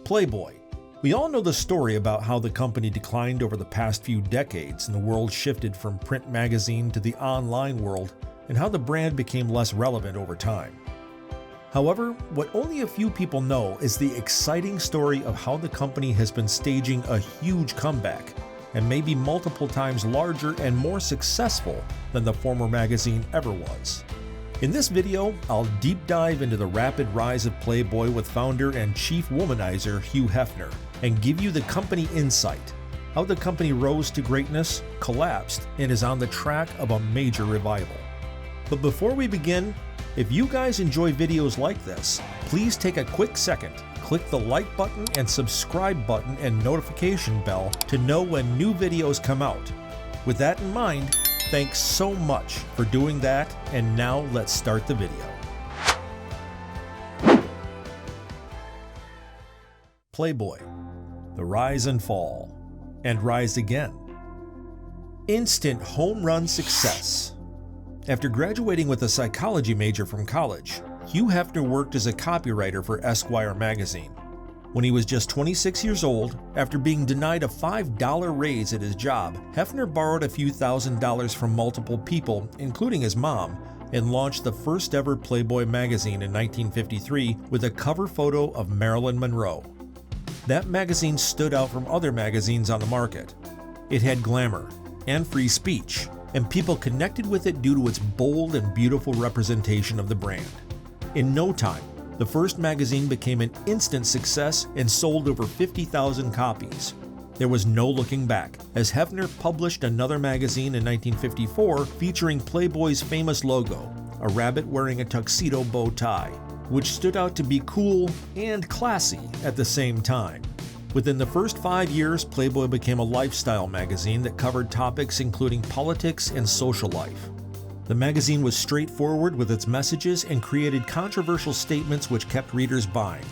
Playboy. We all know the story about how the company declined over the past few decades and the world shifted from print magazine to the online world, and how the brand became less relevant over time. However, what only a few people know is the exciting story of how the company has been staging a huge comeback, and maybe multiple times larger and more successful than the former magazine ever was. In this video, I'll deep dive into the rapid rise of Playboy with founder and chief womanizer Hugh Hefner, and give you the company insight, how the company rose to greatness, collapsed, and is on the track of a major revival. But before we begin, if you guys enjoy videos like this, please take a quick second, click the like button and subscribe button and notification bell to know when new videos come out. With that in mind, thanks so much for doing that, and now let's start the video. Playboy, the rise and fall, and rise again. Instant home run success. After graduating with a psychology major from college, Hugh Hefner worked as a copywriter for Esquire magazine. When he was just 26 years old, after being denied a $5 raise at his job, Hefner borrowed a few $1,000s from multiple people, including his mom, and launched the first ever Playboy magazine in 1953 with a cover photo of Marilyn Monroe. That magazine stood out from other magazines on the market. It had glamour and free speech, and people connected with it due to its bold and beautiful representation of the brand. In no time, the first magazine became an instant success and sold over 50,000 copies. There was no looking back, as Hefner published another magazine in 1954 featuring Playboy's famous logo, a rabbit wearing a tuxedo bow tie, which stood out to be cool and classy at the same time. Within the first 5 years, Playboy became a lifestyle magazine that covered topics including politics and social life. The magazine was straightforward with its messages and created controversial statements which kept readers buying.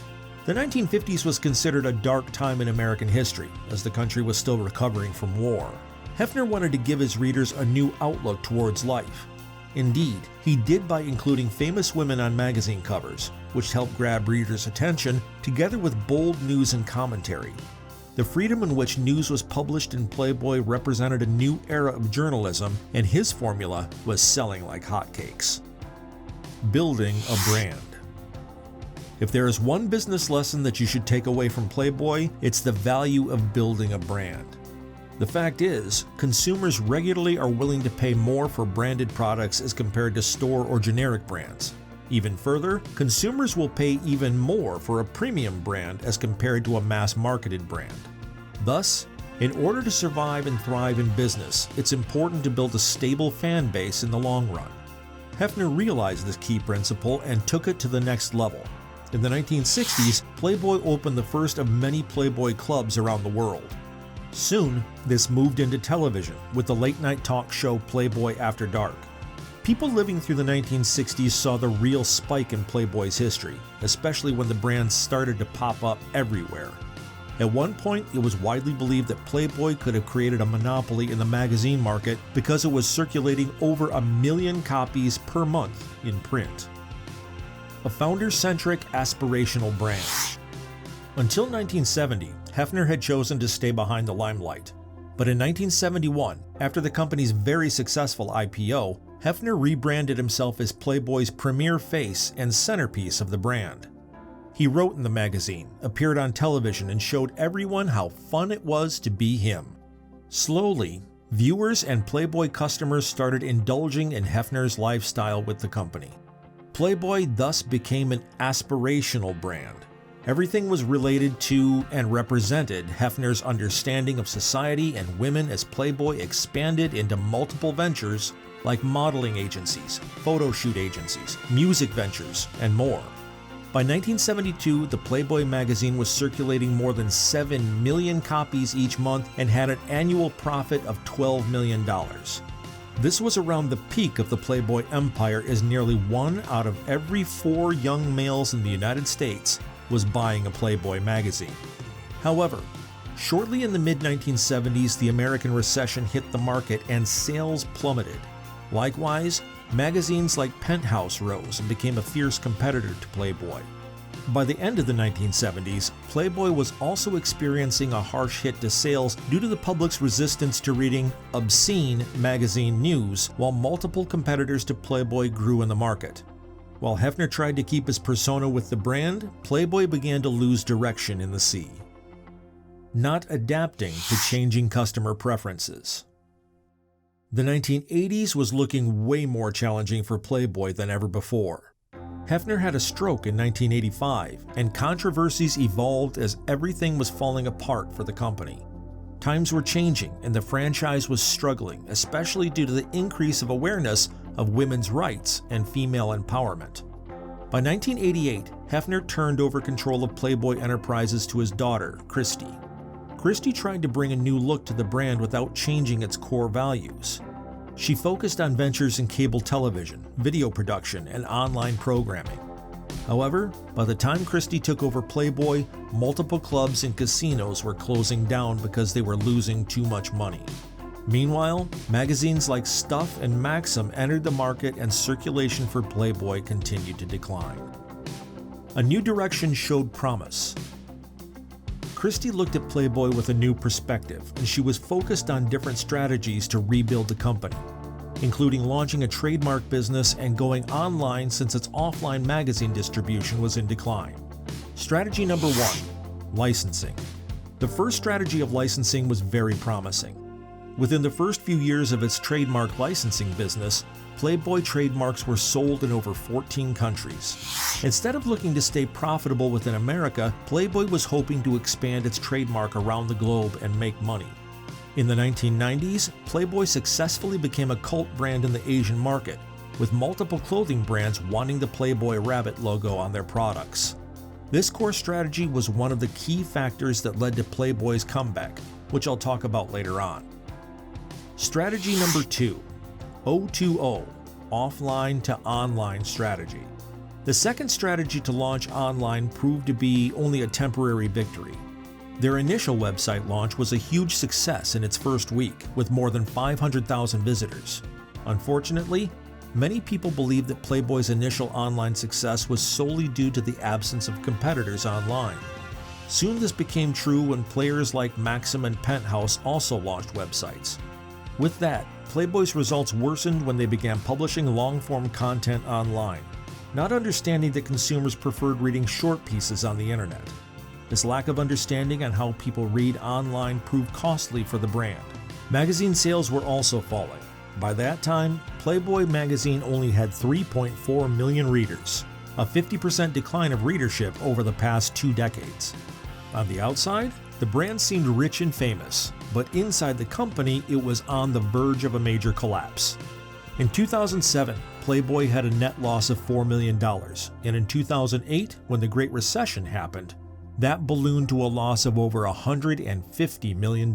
The 1950s was considered a dark time in American history, as the country was still recovering from war. Hefner wanted to give his readers a new outlook towards life. Indeed, he did by including famous women on magazine covers, which helped grab readers' attention, together with bold news and commentary. The freedom in which news was published in Playboy represented a new era of journalism, and his formula was selling like hotcakes. Building a brand. If there is one business lesson that you should take away from Playboy, it's the value of building a brand. The fact is, consumers regularly are willing to pay more for branded products as compared to store or generic brands. Even further, consumers will pay even more for a premium brand as compared to a mass-marketed brand. Thus, in order to survive and thrive in business, it's important to build a stable fan base in the long run. Hefner realized this key principle and took it to the next level. In the 1960s, Playboy opened the first of many Playboy clubs around the world. Soon, this moved into television with the late-night talk show Playboy After Dark. People living through the 1960s saw the real spike in Playboy's history, especially when the brand started to pop up everywhere. At one point, it was widely believed that Playboy could have created a monopoly in the magazine market because it was circulating over 1 million copies per month in print. A founder-centric, aspirational brand. Until 1970, Hefner had chosen to stay behind the limelight. But in 1971, after the company's very successful IPO, Hefner rebranded himself as Playboy's premier face and centerpiece of the brand. He wrote in the magazine, appeared on television, and showed everyone how fun it was to be him. Slowly, viewers and Playboy customers started indulging in Hefner's lifestyle with the company. Playboy thus became an aspirational brand. Everything was related to and represented Hefner's understanding of society and women as Playboy expanded into multiple ventures like modeling agencies, photo shoot agencies, music ventures, and more. By 1972, the Playboy magazine was circulating more than 7 million copies each month and had an annual profit of $12 million. This was around the peak of the Playboy empire, as nearly 1 out of every 4 young males in the United States was buying a Playboy magazine. However, shortly in the mid-1970s, the American recession hit the market and sales plummeted. Likewise, magazines like Penthouse rose and became a fierce competitor to Playboy. By the end of the 1970s, Playboy was also experiencing a harsh hit to sales due to the public's resistance to reading obscene magazine news, while multiple competitors to Playboy grew in the market. While Hefner tried to keep his persona with the brand, Playboy began to lose direction in the sea, not adapting to changing customer preferences. The 1980s was looking way more challenging for Playboy than ever before. Hefner had a stroke in 1985, and controversies evolved as everything was falling apart for the company. Times were changing, and the franchise was struggling, especially due to the increase of awareness of women's rights and female empowerment. By 1988, Hefner turned over control of Playboy Enterprises to his daughter, Christy. Christy tried to bring a new look to the brand without changing its core values. She focused on ventures in cable television, video production, and online programming. However, by the time Christy took over Playboy, multiple clubs and casinos were closing down because they were losing too much money. Meanwhile, magazines like Stuff and Maxim entered the market, and circulation for Playboy continued to decline. A new direction showed promise. Christy looked at Playboy with a new perspective, and she was focused on different strategies to rebuild the company, including launching a trademark business and going online since its offline magazine distribution was in decline. Strategy number 1, licensing. The first strategy of licensing was very promising. Within the first few years of its trademark licensing business, Playboy trademarks were sold in over 14 countries. Instead of looking to stay profitable within America, Playboy was hoping to expand its trademark around the globe and make money. In the 1990s, Playboy successfully became a cult brand in the Asian market, with multiple clothing brands wanting the Playboy rabbit logo on their products. This core strategy was one of the key factors that led to Playboy's comeback, which I'll talk about later on. Strategy number 2, O2O, offline to online strategy. The second strategy to launch online proved to be only a temporary victory. Their initial website launch was a huge success in its first week, with more than 500,000 visitors. Unfortunately, many people believe that Playboy's initial online success was solely due to the absence of competitors online. Soon this became true when players like Maxim and Penthouse also launched websites. With that, Playboy's results worsened when they began publishing long-form content online, not understanding that consumers preferred reading short pieces on the internet. This lack of understanding on how people read online proved costly for the brand. Magazine sales were also falling. By that time, Playboy magazine only had 3.4 million readers, a 50% decline of readership over the past 2 decades. On the outside, the brand seemed rich and famous, but inside the company, it was on the verge of a major collapse. In 2007, Playboy had a net loss of $4 million, and in 2008, when the Great Recession happened, that ballooned to a loss of over $150 million.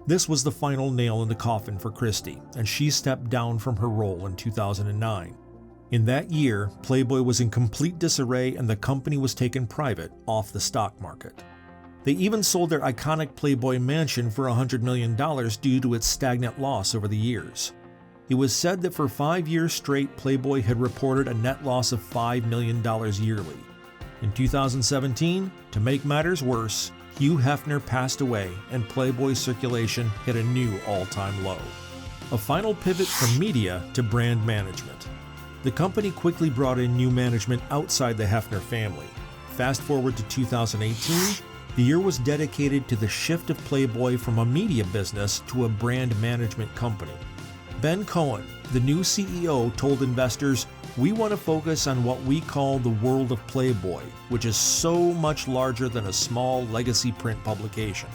This was the final nail in the coffin for Christy, and she stepped down from her role in 2009. In that year, Playboy was in complete disarray, and the company was taken private off the stock market. They even sold their iconic Playboy mansion for $100 million due to its stagnant loss over the years. It was said that for 5 years straight, Playboy had reported a net loss of $5 million yearly. In 2017, to make matters worse, Hugh Hefner passed away and Playboy's circulation hit a new all-time low. A final pivot from media to brand management. The company quickly brought in new management outside the Hefner family. Fast forward to 2018, the year was dedicated to the shift of Playboy from a media business to a brand management company. Ben Cohen, the new CEO, told investors, "We want to focus on what we call the world of Playboy, which is so much larger than a small legacy print publication."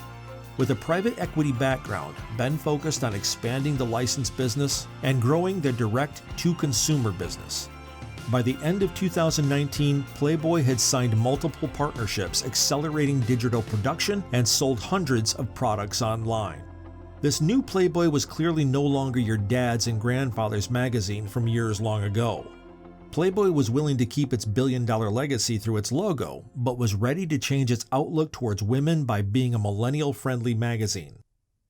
With a private equity background, Ben focused on expanding the license business and growing their direct-to-consumer business. By the end of 2019, Playboy had signed multiple partnerships, accelerating digital production, and sold hundreds of products online. This new Playboy was clearly no longer your dad's and grandfather's magazine from years long ago. Playboy was willing to keep its billion-dollar legacy through its logo, but was ready to change its outlook towards women by being a millennial-friendly magazine.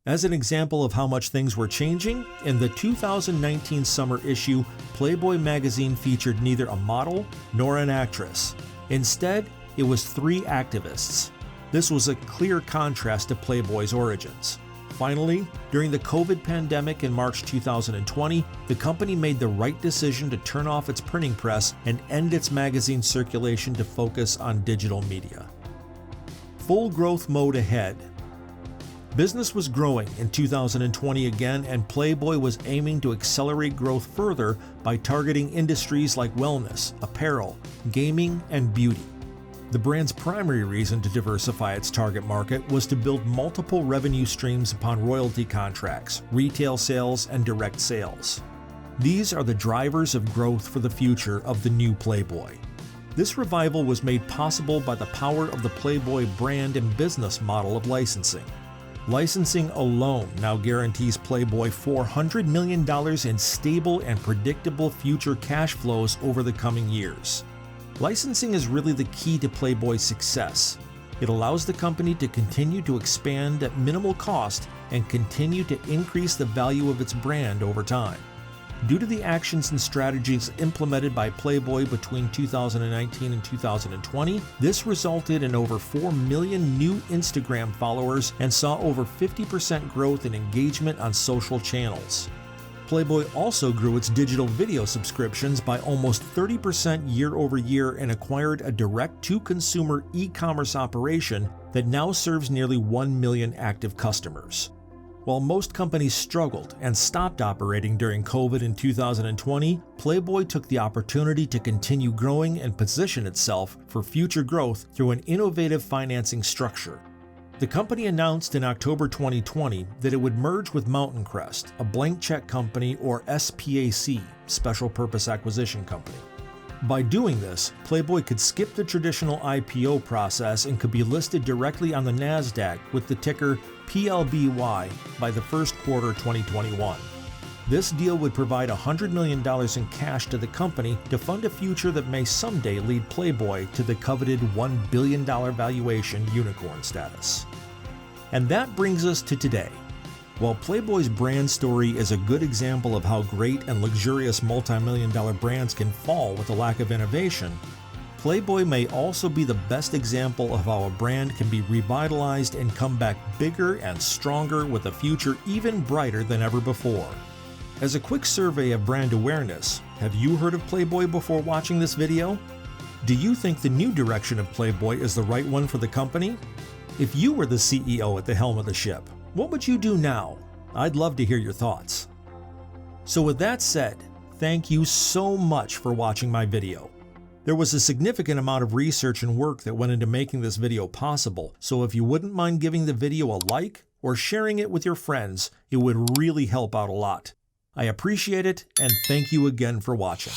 As an example of how much things were changing, in the 2019 summer issue, Playboy magazine featured neither a model nor an actress. Instead, it was 3 activists. This was a clear contrast to Playboy's origins. Finally, during the COVID pandemic in March 2020, the company made the right decision to turn off its printing press and end its magazine circulation to focus on digital media. Full growth mode ahead. Business was growing in 2020 again, and Playboy was aiming to accelerate growth further by targeting industries like wellness, apparel, gaming, and beauty. The brand's primary reason to diversify its target market was to build multiple revenue streams upon royalty contracts, retail sales, and direct sales. These are the drivers of growth for the future of the new Playboy. This revival was made possible by the power of the Playboy brand and business model of licensing. Licensing alone now guarantees Playboy $400 million in stable and predictable future cash flows over the coming years. Licensing is really the key to Playboy's success. It allows the company to continue to expand at minimal cost and continue to increase the value of its brand over time. Due to the actions and strategies implemented by Playboy between 2019 and 2020, this resulted in over 4 million new Instagram followers and saw over 50% growth in engagement on social channels. Playboy also grew its digital video subscriptions by almost 30% year over year and acquired a direct-to-consumer e-commerce operation that now serves nearly 1 million active customers. While most companies struggled and stopped operating during COVID in 2020, Playboy took the opportunity to continue growing and position itself for future growth through an innovative financing structure. The company announced in October 2020 that it would merge with Mountain Crest, a blank check company, or SPAC, Special Purpose Acquisition Company. By doing this, Playboy could skip the traditional IPO process and could be listed directly on the Nasdaq with the ticker PLBY by the first quarter 2021. This deal would provide $100 million in cash to the company to fund a future that may someday lead Playboy to the coveted $1 billion valuation unicorn status. And that brings us to today. While Playboy's brand story is a good example of how great and luxurious multi-million-dollar brands can fall with a lack of innovation, Playboy may also be the best example of how a brand can be revitalized and come back bigger and stronger with a future even brighter than ever before. As a quick survey of brand awareness, have you heard of Playboy before watching this video? Do you think the new direction of Playboy is the right one for the company? If you were the CEO at the helm of the ship, what would you do now? I'd love to hear your thoughts. So with that said, thank you so much for watching my video. There was a significant amount of research and work that went into making this video possible, so if you wouldn't mind giving the video a like or sharing it with your friends, it would really help out a lot. I appreciate it, and thank you again for watching.